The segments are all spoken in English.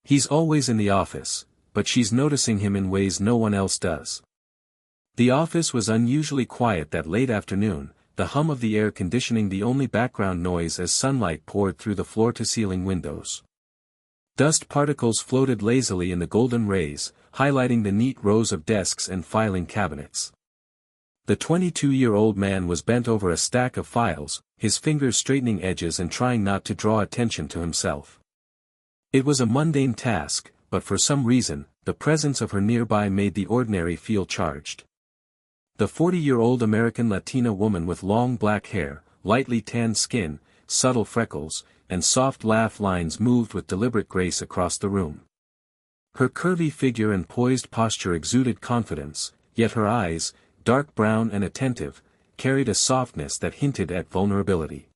He's always in the office, but she's noticing him in ways no one else does. The office was unusually quiet that late afternoon, the hum of the air conditioning the only background noise as sunlight poured through the floor-to-ceiling windows. Dust particles floated lazily in the golden rays, highlighting the neat rows of desks and filing cabinets. The 22-year-old man was bent over a stack of files, his fingers straightening edges and trying not to draw attention to himself. It was a mundane task, but for some reason, the presence of her nearby made the ordinary feel charged. The 40-year-old American Latina woman with long black hair, lightly tanned skin, subtle freckles, and soft laugh lines moved with deliberate grace across the room. Her curvy figure and poised posture exuded confidence, yet her eyes, dark brown and attentive, carried a softness that hinted at vulnerability.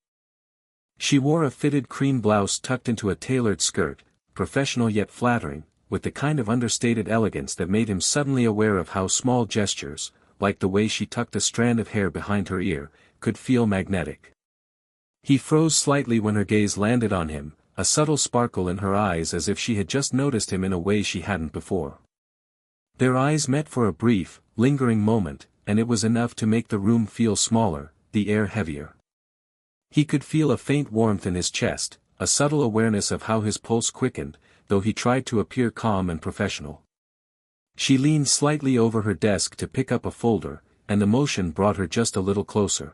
She wore a fitted cream blouse tucked into a tailored skirt, professional yet flattering, with the kind of understated elegance that made him suddenly aware of how small gestures, like the way she tucked a strand of hair behind her ear, could feel magnetic. He froze slightly when her gaze landed on him, a subtle sparkle in her eyes as if she had just noticed him in a way she hadn't before. Their eyes met for a brief, lingering moment, and it was enough to make the room feel smaller, the air heavier. He could feel a faint warmth in his chest, a subtle awareness of how his pulse quickened, though he tried to appear calm and professional. She leaned slightly over her desk to pick up a folder, and the motion brought her just a little closer.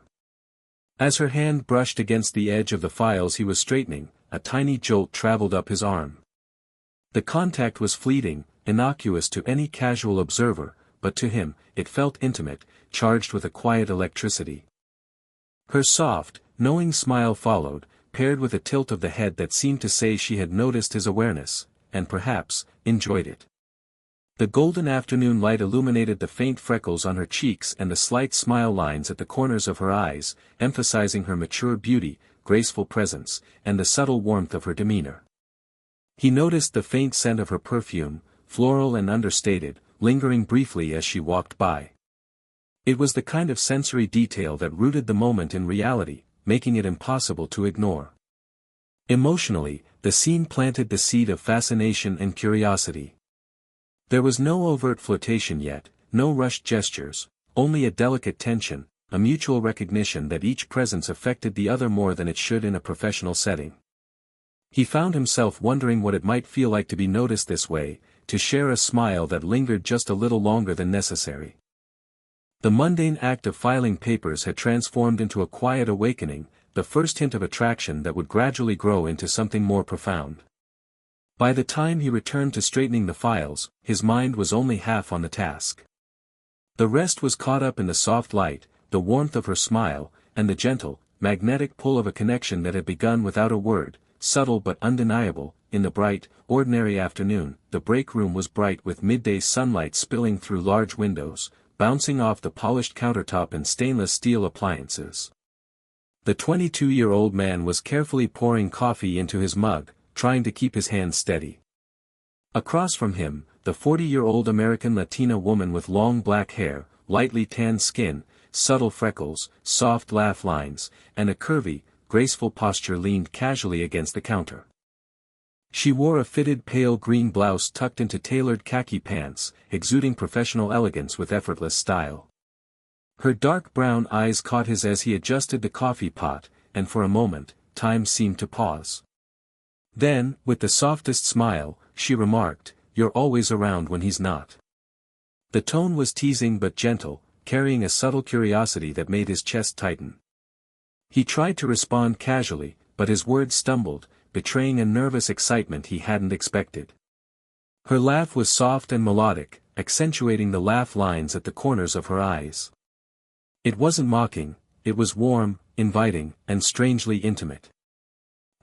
As her hand brushed against the edge of the files he was straightening, a tiny jolt traveled up his arm. The contact was fleeting, innocuous to any casual observer, but to him, it felt intimate, charged with a quiet electricity. Her soft, knowing smile followed, paired with a tilt of the head that seemed to say she had noticed his awareness, and perhaps, enjoyed it. The golden afternoon light illuminated the faint freckles on her cheeks and the slight smile lines at the corners of her eyes, emphasizing her mature beauty, graceful presence, and the subtle warmth of her demeanor. He noticed the faint scent of her perfume, floral and understated, lingering briefly as she walked by. It was the kind of sensory detail that rooted the moment in reality, making it impossible to ignore. Emotionally, the scene planted the seed of fascination and curiosity. There was no overt flirtation yet, no rushed gestures, only a delicate tension, a mutual recognition that each presence affected the other more than it should in a professional setting. He found himself wondering what it might feel like to be noticed this way, to share a smile that lingered just a little longer than necessary. The mundane act of filing papers had transformed into a quiet awakening, the first hint of attraction that would gradually grow into something more profound. By the time he returned to straightening the files, his mind was only half on the task. The rest was caught up in the soft light, the warmth of her smile, and the gentle, magnetic pull of a connection that had begun without a word, subtle but undeniable. In the bright, ordinary afternoon, the break room was bright with midday sunlight spilling through large windows, bouncing off the polished countertop and stainless steel appliances. The 22-year-old man was carefully pouring coffee into his mug, trying to keep his hands steady. Across from him, the 40-year-old American Latina woman with long black hair, lightly tanned skin, subtle freckles, soft laugh lines, and a curvy, graceful posture leaned casually against the counter. She wore a fitted pale green blouse tucked into tailored khaki pants, exuding professional elegance with effortless style. Her dark brown eyes caught his as he adjusted the coffee pot, and for a moment, time seemed to pause. Then, with the softest smile, she remarked, "You're always around when he's not." The tone was teasing but gentle, carrying a subtle curiosity that made his chest tighten. He tried to respond casually, but his words stumbled, betraying a nervous excitement he hadn't expected. Her laugh was soft and melodic, accentuating the laugh lines at the corners of her eyes. It wasn't mocking, it was warm, inviting, and strangely intimate.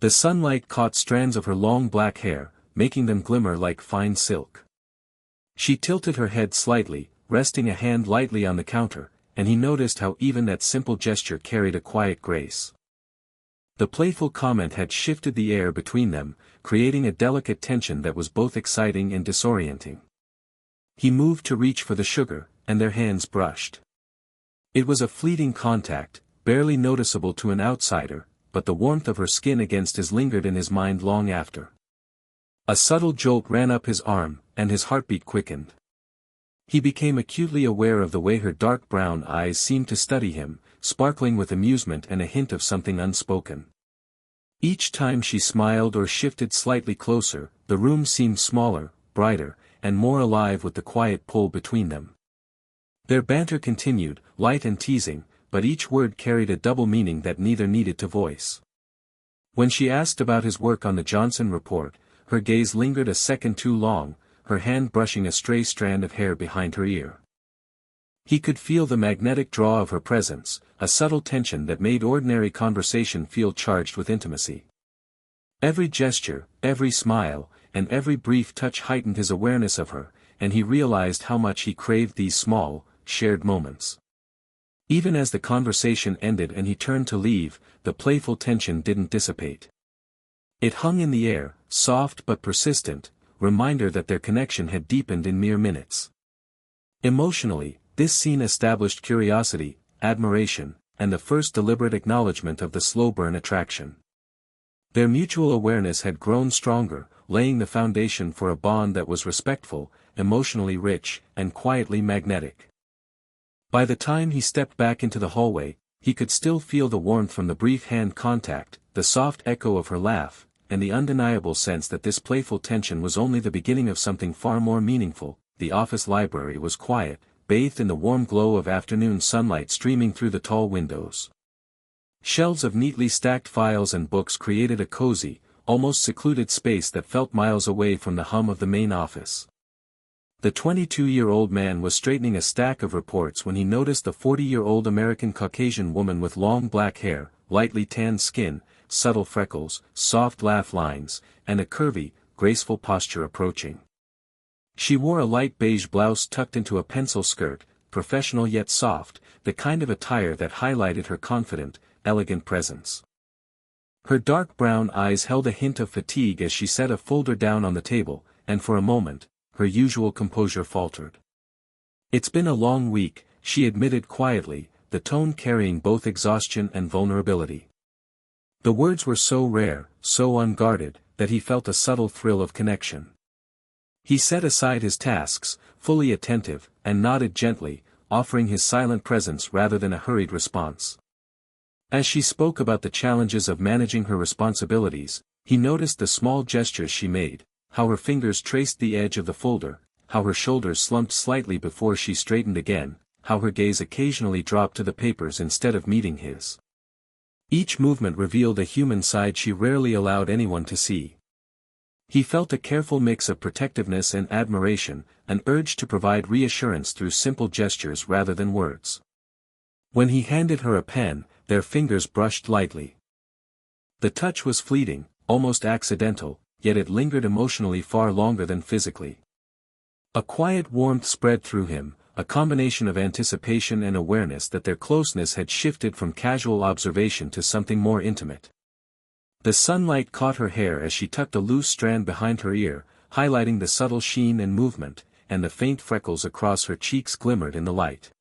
The sunlight caught strands of her long black hair, making them glimmer like fine silk. She tilted her head slightly, resting a hand lightly on the counter, and he noticed how even that simple gesture carried a quiet grace. The playful comment had shifted the air between them, creating a delicate tension that was both exciting and disorienting. He moved to reach for the sugar, and their hands brushed. It was a fleeting contact, barely noticeable to an outsider, but the warmth of her skin against his lingered in his mind long after. A subtle jolt ran up his arm, and his heartbeat quickened. He became acutely aware of the way her dark brown eyes seemed to study him, sparkling with amusement and a hint of something unspoken. Each time she smiled or shifted slightly closer, the room seemed smaller, brighter, and more alive with the quiet pull between them. Their banter continued, light and teasing, but each word carried a double meaning that neither needed to voice. When she asked about his work on the Johnson report, her gaze lingered a second too long, her hand brushing a stray strand of hair behind her ear. He could feel the magnetic draw of her presence, a subtle tension that made ordinary conversation feel charged with intimacy. Every gesture, every smile, and every brief touch heightened his awareness of her, and he realized how much he craved these small, shared moments. Even as the conversation ended and he turned to leave, the playful tension didn't dissipate. It hung in the air, soft but persistent, reminder that their connection had deepened in mere minutes. Emotionally, this scene established curiosity, admiration, and the first deliberate acknowledgement of the slow-burn attraction. Their mutual awareness had grown stronger, laying the foundation for a bond that was respectful, emotionally rich, and quietly magnetic. By the time he stepped back into the hallway, he could still feel the warmth from the brief hand contact, the soft echo of her laugh, and the undeniable sense that this playful tension was only the beginning of something far more meaningful. The office library was quiet, bathed in the warm glow of afternoon sunlight streaming through the tall windows. Shelves of neatly stacked files and books created a cozy, almost secluded space that felt miles away from the hum of the main office. The 22-year-old man was straightening a stack of reports when he noticed the 40-year-old American Caucasian woman with long black hair, lightly tanned skin, subtle freckles, soft laugh lines, and a curvy, graceful posture approaching. She wore a light beige blouse tucked into a pencil skirt, professional yet soft, the kind of attire that highlighted her confident, elegant presence. Her dark brown eyes held a hint of fatigue as she set a folder down on the table, and for a moment, her usual composure faltered. "It's been a long week," she admitted quietly, the tone carrying both exhaustion and vulnerability. The words were so rare, so unguarded, that he felt a subtle thrill of connection. He set aside his tasks, fully attentive, and nodded gently, offering his silent presence rather than a hurried response. As she spoke about the challenges of managing her responsibilities, he noticed the small gestures she made, how her fingers traced the edge of the folder, how her shoulders slumped slightly before she straightened again, how her gaze occasionally dropped to the papers instead of meeting his. Each movement revealed a human side she rarely allowed anyone to see. He felt a careful mix of protectiveness and admiration, an urge to provide reassurance through simple gestures rather than words. When he handed her a pen, their fingers brushed lightly. The touch was fleeting, almost accidental, yet it lingered emotionally far longer than physically. A quiet warmth spread through him, a combination of anticipation and awareness that their closeness had shifted from casual observation to something more intimate. The sunlight caught her hair as she tucked a loose strand behind her ear, highlighting the subtle sheen and movement, and the faint freckles across her cheeks glimmered in the light.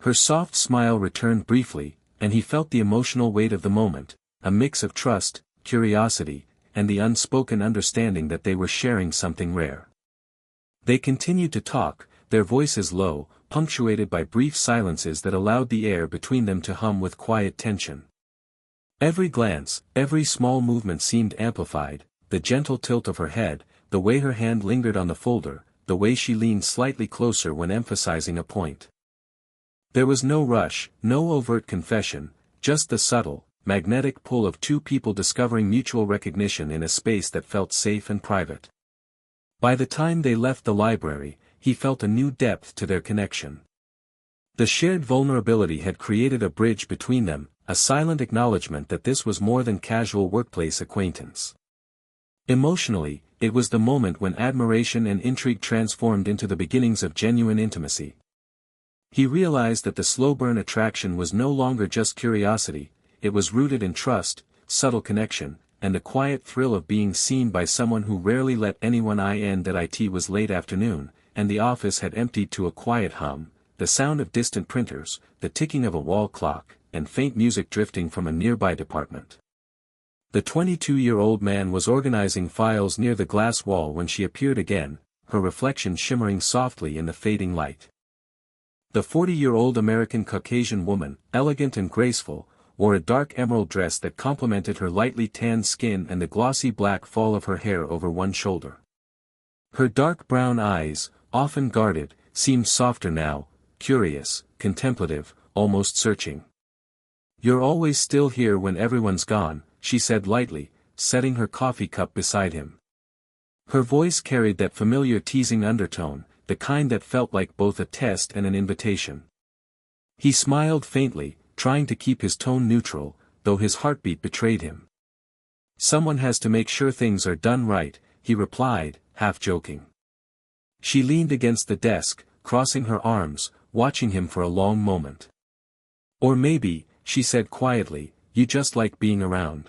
Her soft smile returned briefly, and he felt the emotional weight of the moment, a mix of trust, curiosity, and the unspoken understanding that they were sharing something rare. They continued to talk, their voices low, punctuated by brief silences that allowed the air between them to hum with quiet tension. Every glance, every small movement seemed amplified, the gentle tilt of her head, the way her hand lingered on the folder, the way she leaned slightly closer when emphasizing a point. There was no rush, no overt confession, just the subtle, magnetic pull of two people discovering mutual recognition in a space that felt safe and private. By the time they left the library, he felt a new depth to their connection. The shared vulnerability had created a bridge between them, a silent acknowledgement that this was more than casual workplace acquaintance. Emotionally, it was the moment when admiration and intrigue transformed into the beginnings of genuine intimacy. He realized that the slow-burn attraction was no longer just curiosity, it was rooted in trust, subtle connection, and the quiet thrill of being seen by someone who rarely let anyone in. That it was late afternoon, and the office had emptied to a quiet hum, the sound of distant printers, the ticking of a wall clock, and faint music drifting from a nearby department. The 22-year-old man was organizing files near the glass wall when she appeared again, her reflection shimmering softly in the fading light. The 40-year-old American Caucasian woman, elegant and graceful, wore a dark emerald dress that complemented her lightly tanned skin and the glossy black fall of her hair over one shoulder. Her dark brown eyes, often guarded, seemed softer now, curious, contemplative, almost searching. "You're always still here when everyone's gone," she said lightly, setting her coffee cup beside him. Her voice carried that familiar teasing undertone, the kind that felt like both a test and an invitation. He smiled faintly, trying to keep his tone neutral, though his heartbeat betrayed him. "Someone has to make sure things are done right," he replied, half joking. She leaned against the desk, crossing her arms, watching him for a long moment. "Or maybe," she said quietly, "you just like being around."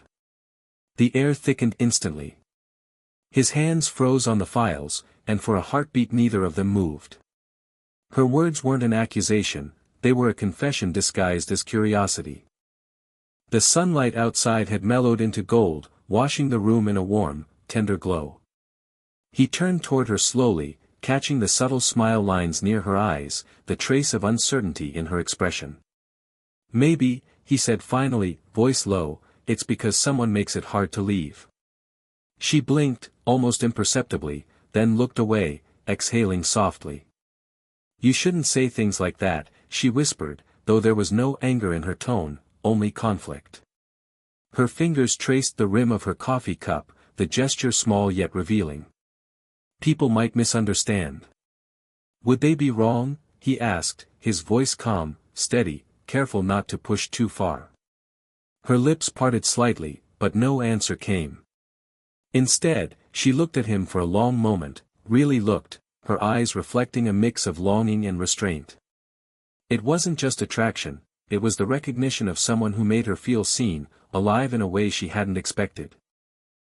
The air thickened instantly. His hands froze on the files, and for a heartbeat neither of them moved. Her words weren't an accusation, they were a confession disguised as curiosity. The sunlight outside had mellowed into gold, washing the room in a warm, tender glow. He turned toward her slowly, catching the subtle smile lines near her eyes, the trace of uncertainty in her expression. "Maybe," he said finally, voice low, "it's because someone makes it hard to leave." She blinked, almost imperceptibly, then looked away, exhaling softly. "You shouldn't say things like that," she whispered, though there was no anger in her tone, only conflict. Her fingers traced the rim of her coffee cup, the gesture small yet revealing. "People might misunderstand." "Would they be wrong?" he asked, his voice calm, steady, careful not to push too far. Her lips parted slightly, but no answer came. Instead, she looked at him for a long moment, really looked, her eyes reflecting a mix of longing and restraint. It wasn't just attraction, it was the recognition of someone who made her feel seen, alive in a way she hadn't expected.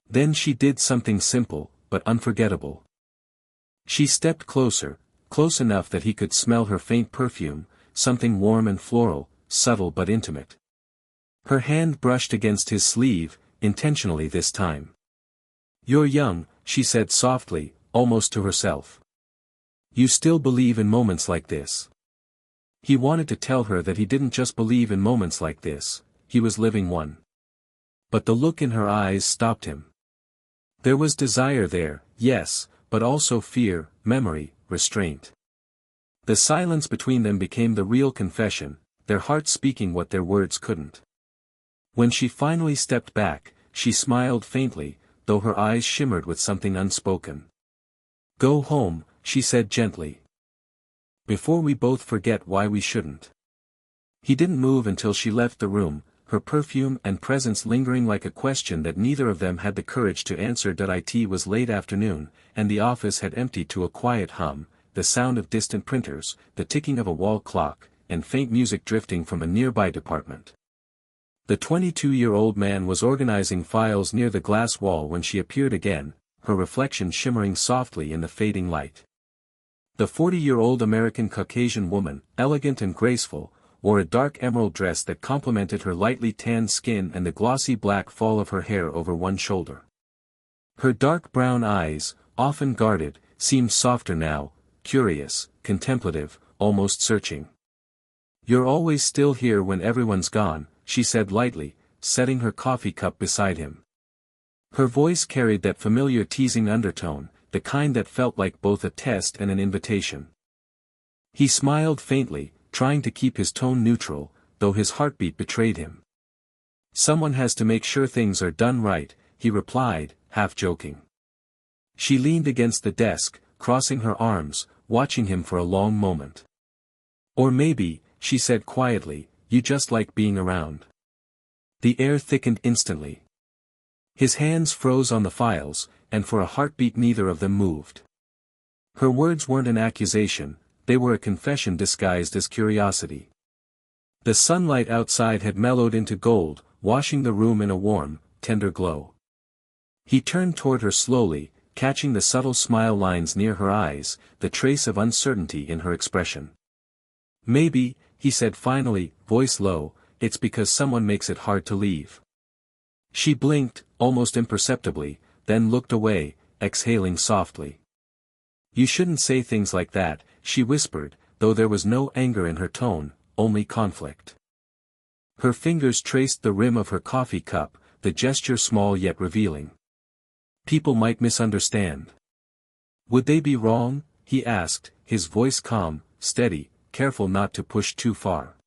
Then she did something simple, but unforgettable. She stepped closer, close enough that he could smell her faint perfume, something warm and floral, subtle but intimate. Her hand brushed against his sleeve, intentionally this time. "You're young," she said softly, almost to herself. "You still believe in moments like this." He wanted to tell her that he didn't just believe in moments like this, he was living one. But the look in her eyes stopped him. There was desire there, yes, but also fear, memory, restraint. The silence between them became the real confession, their hearts speaking what their words couldn't. When she finally stepped back, she smiled faintly, though her eyes shimmered with something unspoken. "Go home," she said gently. "Before we both forget why we shouldn't." He didn't move until she left the room, her perfume and presence lingering like a question that neither of them had the courage to answer. It was late afternoon, and the office had emptied to a quiet hum, the sound of distant printers, the ticking of a wall clock, and faint music drifting from a nearby department. The 22-year-old man was organizing files near the glass wall when she appeared again, her reflection shimmering softly in the fading light. The 40-year-old American Caucasian woman, elegant and graceful, wore a dark emerald dress that complemented her lightly tanned skin and the glossy black fall of her hair over one shoulder. Her dark brown eyes, often guarded, seemed softer now, curious, contemplative, almost searching. "You're always still here when everyone's gone," she said lightly, setting her coffee cup beside him. Her voice carried that familiar teasing undertone, the kind that felt like both a test and an invitation. He smiled faintly, trying to keep his tone neutral, though his heartbeat betrayed him. "Someone has to make sure things are done right," he replied, half joking. She leaned against the desk, crossing her arms, watching him for a long moment. "Or maybe," she said quietly, "you just like being around." The air thickened instantly. His hands froze on the files, and for a heartbeat neither of them moved. Her words weren't an accusation, they were a confession disguised as curiosity. The sunlight outside had mellowed into gold, washing the room in a warm, tender glow. He turned toward her slowly, catching the subtle smile lines near her eyes, the trace of uncertainty in her expression. "Maybe," he said finally, voice low, "it's because someone makes it hard to leave." She blinked, almost imperceptibly, then looked away, exhaling softly. "You shouldn't say things like that," she whispered, though there was no anger in her tone, only conflict. Her fingers traced the rim of her coffee cup, the gesture small yet revealing. "People might misunderstand." "Would they be wrong?" he asked, his voice calm, steady, careful not to push too far.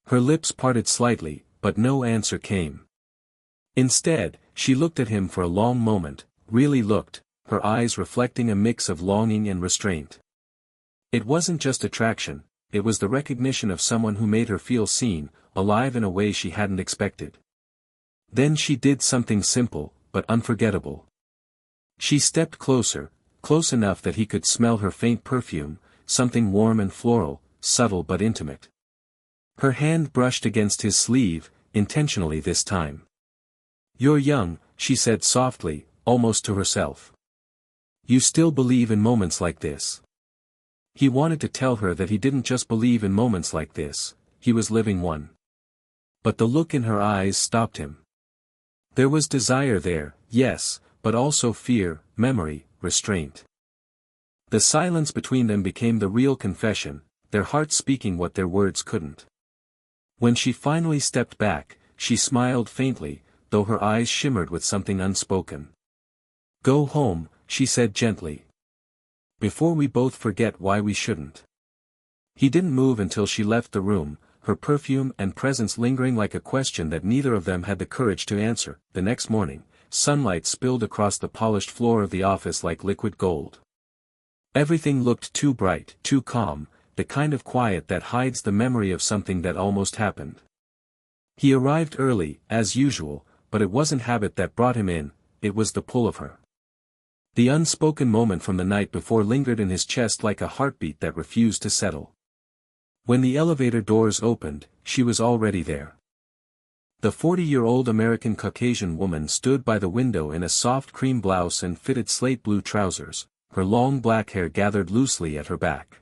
Her lips parted slightly, but no answer came. Instead, she looked at him for a long moment, really looked, her eyes reflecting a mix of longing and restraint. It wasn't just attraction, it was the recognition of someone who made her feel seen, alive in a way she hadn't expected. Then she did something simple, but unforgettable. She stepped closer, close enough that he could smell her faint perfume, something warm and floral, subtle but intimate. Her hand brushed against his sleeve, intentionally this time. "You're young," she said softly, almost to herself. "You still believe in moments like this." He wanted to tell her that he didn't just believe in moments like this, he was living one. But the look in her eyes stopped him. There was desire there, yes, but also fear, memory, restraint. The silence between them became the real confession, their hearts speaking what their words couldn't. When she finally stepped back, she smiled faintly, though her eyes shimmered with something unspoken. "Go home," she said gently. "Before we both forget why we shouldn't." He didn't move until she left the room, her perfume and presence lingering like a question that neither of them had the courage to answer. The next morning, sunlight spilled across the polished floor of the office like liquid gold. Everything looked too bright, too calm, the kind of quiet that hides the memory of something that almost happened. He arrived early, as usual, but it wasn't habit that brought him in, it was the pull of her. The unspoken moment from the night before lingered in his chest like a heartbeat that refused to settle. When the elevator doors opened, she was already there. The 40-year-old American Caucasian woman stood by the window in a soft cream blouse and fitted slate blue trousers, her long black hair gathered loosely at her back.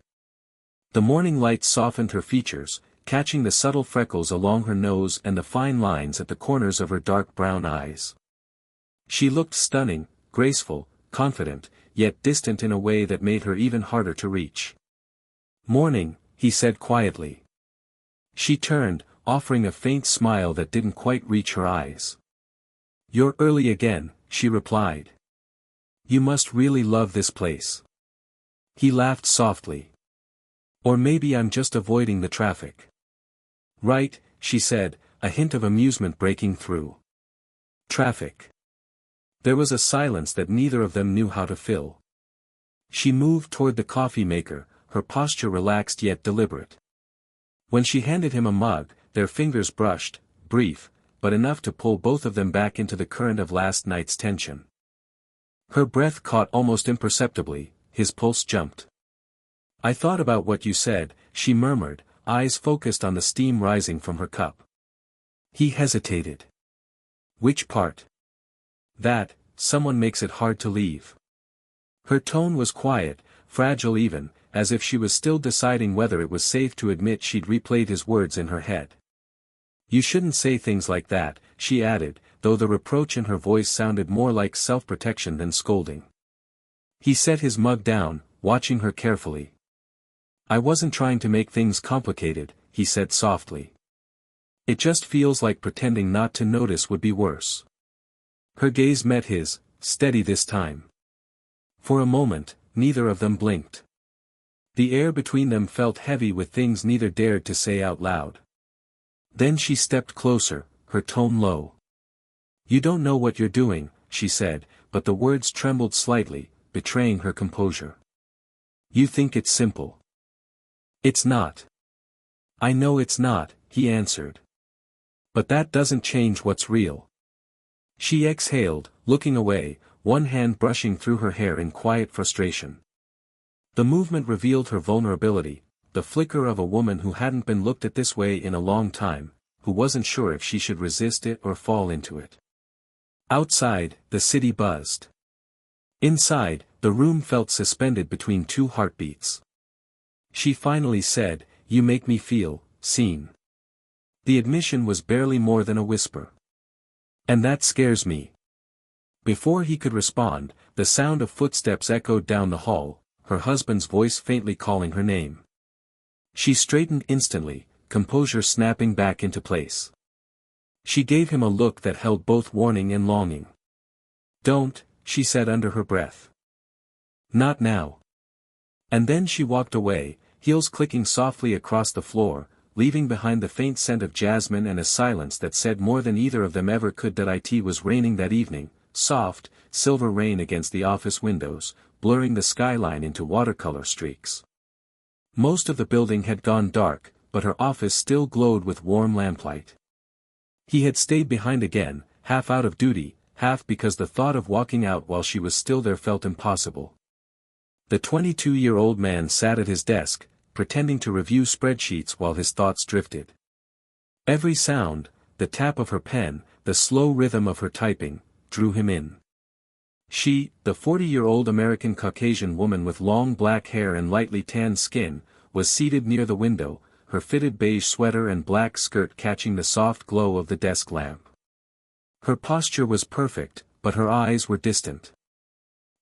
The morning light softened her features, catching the subtle freckles along her nose and the fine lines at the corners of her dark brown eyes. She looked stunning, graceful, confident, yet distant in a way that made her even harder to reach. "Morning," he said quietly. She turned, offering a faint smile that didn't quite reach her eyes. "You're early again," she replied. "You must really love this place." He laughed softly. "Or maybe I'm just avoiding the traffic." "Right," she said, a hint of amusement breaking through. "Traffic." There was a silence that neither of them knew how to fill. She moved toward the coffee maker, her posture relaxed yet deliberate. When she handed him a mug, their fingers brushed, brief, but enough to pull both of them back into the current of last night's tension. Her breath caught almost imperceptibly, his pulse jumped. "I thought about what you said," she murmured, eyes focused on the steam rising from her cup. He hesitated. "Which part?" "That, someone makes it hard to leave." Her tone was quiet, fragile even, as if she was still deciding whether it was safe to admit she'd replayed his words in her head. "You shouldn't say things like that," she added, though the reproach in her voice sounded more like self-protection than scolding. He set his mug down, watching her carefully. "I wasn't trying to make things complicated," he said softly. "It just feels like pretending not to notice would be worse." Her gaze met his, steady this time. For a moment, neither of them blinked. The air between them felt heavy with things neither dared to say out loud. Then she stepped closer, her tone low. "You don't know what you're doing," she said, but the words trembled slightly, betraying her composure. "You think it's simple." "It's not." "I know it's not," he answered. "But that doesn't change what's real." She exhaled, looking away, one hand brushing through her hair in quiet frustration. The movement revealed her vulnerability, the flicker of a woman who hadn't been looked at this way in a long time, who wasn't sure if she should resist it or fall into it. Outside, the city buzzed. Inside, the room felt suspended between two heartbeats. She finally said, "You make me feel seen." The admission was barely more than a whisper. And that scares me. Before he could respond, the sound of footsteps echoed down the hall, her husband's voice faintly calling her name. She straightened instantly, composure snapping back into place. She gave him a look that held both warning and longing. "Don't," she said under her breath. "Not now." And then she walked away, heels clicking softly across the floor, leaving behind the faint scent of jasmine and a silence that said more than either of them ever could. That it was raining that evening, soft, silver rain against the office windows, blurring the skyline into watercolor streaks. Most of the building had gone dark, but her office still glowed with warm lamplight. He had stayed behind again, half out of duty, half because the thought of walking out while she was still there felt impossible. The 22-year-old man sat at his desk, pretending to review spreadsheets while his thoughts drifted. Every sound, the tap of her pen, the slow rhythm of her typing, drew him in. She, the 40-year-old American Caucasian woman with long black hair and lightly tanned skin, was seated near the window, her fitted beige sweater and black skirt catching the soft glow of the desk lamp. Her posture was perfect, but her eyes were distant.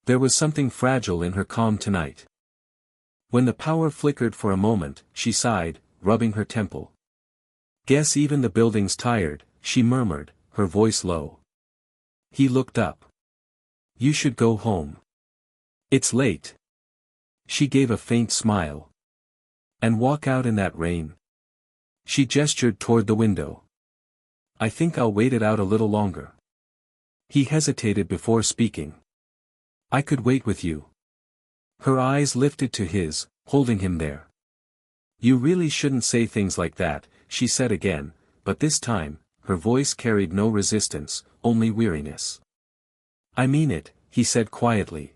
There was something fragile in her calm tonight. When the power flickered for a moment, she sighed, rubbing her temple. "Guess even the building's tired," she murmured, her voice low. He looked up. "You should go home. It's late." She gave a faint smile. "And walk out in that rain?" She gestured toward the window. "I think I'll wait it out a little longer." He hesitated before speaking. "I could wait with you." Her eyes lifted to his, holding him there. "You really shouldn't say things like that," she said again, but this time, her voice carried no resistance, only weariness. "I mean it," he said quietly.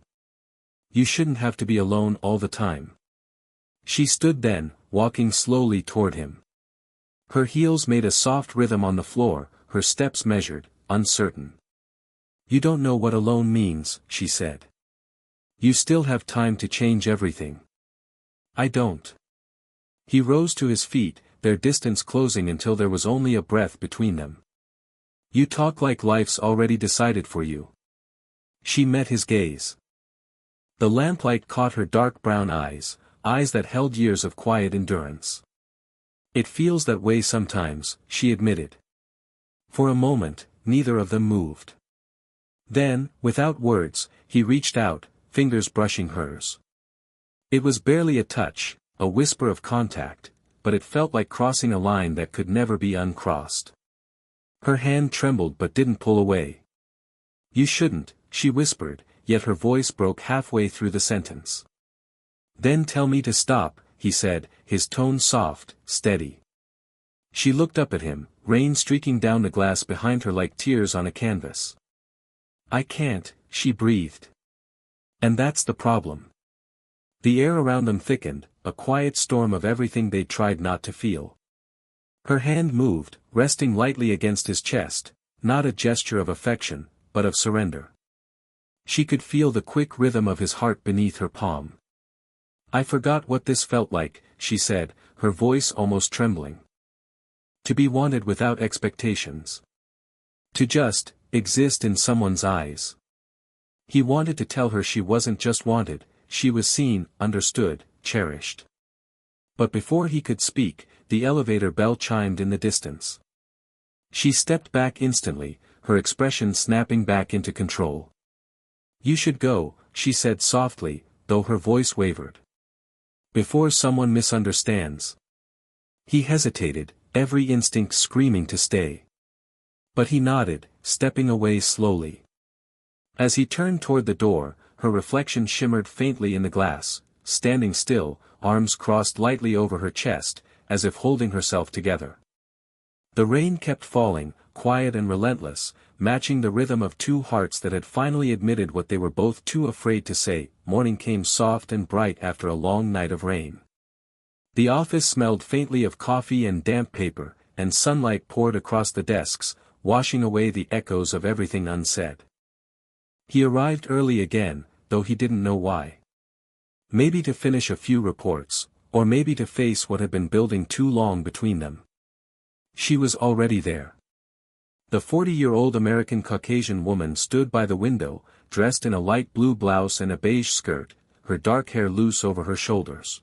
"You shouldn't have to be alone all the time." She stood then, walking slowly toward him. Her heels made a soft rhythm on the floor, her steps measured, uncertain. "You don't know what alone means," she said. "You still have time to change everything." "I don't." He rose to his feet, their distance closing until there was only a breath between them. "You talk like life's already decided for you." She met his gaze. The lamplight caught her dark brown eyes, eyes that held years of quiet endurance. "It feels that way sometimes," she admitted. For a moment, neither of them moved. Then, without words, he reached out, fingers brushing hers. It was barely a touch, a whisper of contact, but it felt like crossing a line that could never be uncrossed. Her hand trembled but didn't pull away. "You shouldn't," she whispered, yet her voice broke halfway through the sentence. "Then tell me to stop," he said, his tone soft, steady. She looked up at him, rain streaking down the glass behind her like tears on a canvas. "I can't," she breathed. "And that's the problem." The air around them thickened, a quiet storm of everything they'd tried not to feel. Her hand moved, resting lightly against his chest, not a gesture of affection, but of surrender. She could feel the quick rhythm of his heart beneath her palm. "I forgot what this felt like," she said, her voice almost trembling. "To be wanted without expectations. To just exist in someone's eyes." He wanted to tell her she wasn't just wanted, she was seen, understood, cherished. But before he could speak, the elevator bell chimed in the distance. She stepped back instantly, her expression snapping back into control. "You should go," she said softly, though her voice wavered. "Before someone misunderstands." He hesitated, every instinct screaming to stay. But he nodded, stepping away slowly. As he turned toward the door, her reflection shimmered faintly in the glass, standing still, arms crossed lightly over her chest, as if holding herself together. The rain kept falling, quiet and relentless, matching the rhythm of two hearts that had finally admitted what they were both too afraid to say. Morning came soft and bright after a long night of rain. The office smelled faintly of coffee and damp paper, and sunlight poured across the desks, washing away the echoes of everything unsaid. He arrived early again, though he didn't know why. Maybe to finish a few reports, or maybe to face what had been building too long between them. She was already there. The 40-year-old American Caucasian woman stood by the window, dressed in a light blue blouse and a beige skirt, her dark hair loose over her shoulders.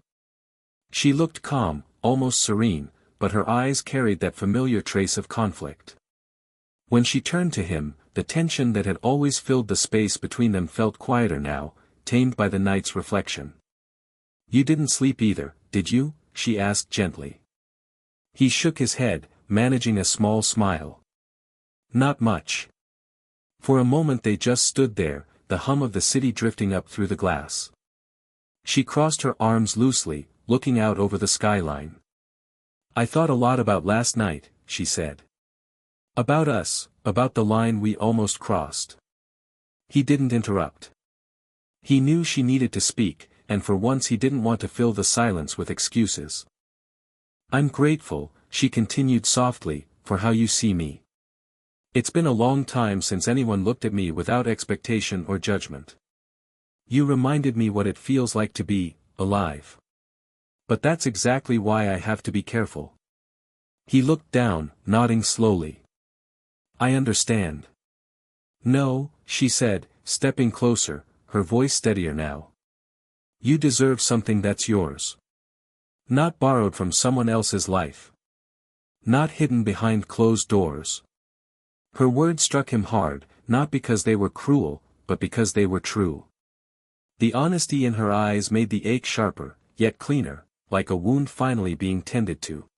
She looked calm, almost serene, but her eyes carried that familiar trace of conflict. When she turned to him, the tension that had always filled the space between them felt quieter now, tamed by the night's reflection. "You didn't sleep either, did you?" she asked gently. He shook his head, managing a small smile. "Not much." For a moment they just stood there, the hum of the city drifting up through the glass. She crossed her arms loosely, looking out over the skyline. "I thought a lot about last night," she said. "About us, about the line we almost crossed." He didn't interrupt. He knew she needed to speak, and for once he didn't want to fill the silence with excuses. "I'm grateful," she continued softly, "for how you see me. It's been a long time since anyone looked at me without expectation or judgment. You reminded me what it feels like to be alive. But that's exactly why I have to be careful." He looked down, nodding slowly. "I understand." "No," she said, stepping closer, her voice steadier now. "You deserve something that's yours. Not borrowed from someone else's life. Not hidden behind closed doors." Her words struck him hard, not because they were cruel, but because they were true. The honesty in her eyes made the ache sharper, yet cleaner, like a wound finally being tended to.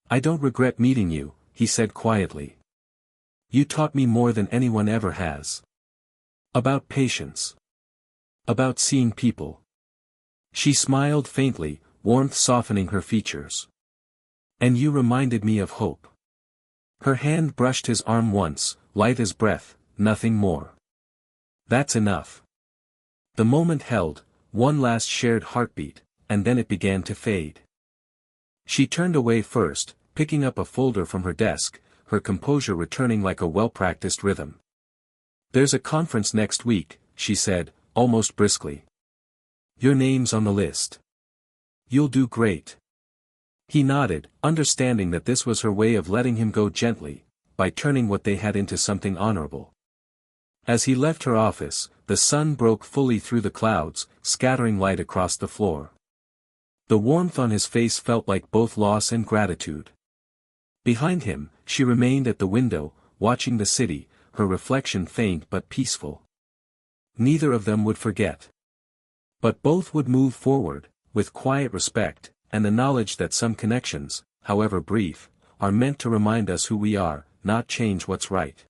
"I don't regret meeting you," he said quietly. "You taught me more than anyone ever has. About patience. About seeing people." She smiled faintly, warmth softening her features. "And you reminded me of hope." Her hand brushed his arm once, light as breath, nothing more. "That's enough." The moment held, one last shared heartbeat, and then it began to fade. She turned away first, picking up a folder from her desk, her composure returning like a well-practiced rhythm. "There's a conference next week," she said, almost briskly. "Your name's on the list. You'll do great." He nodded, understanding that this was her way of letting him go gently, by turning what they had into something honorable. As he left her office, the sun broke fully through the clouds, scattering light across the floor. The warmth on his face felt like both loss and gratitude. Behind him, she remained at the window, watching the city, her reflection faint but peaceful. Neither of them would forget. But both would move forward, with quiet respect, and the knowledge that some connections, however brief, are meant to remind us who we are, not change what's right.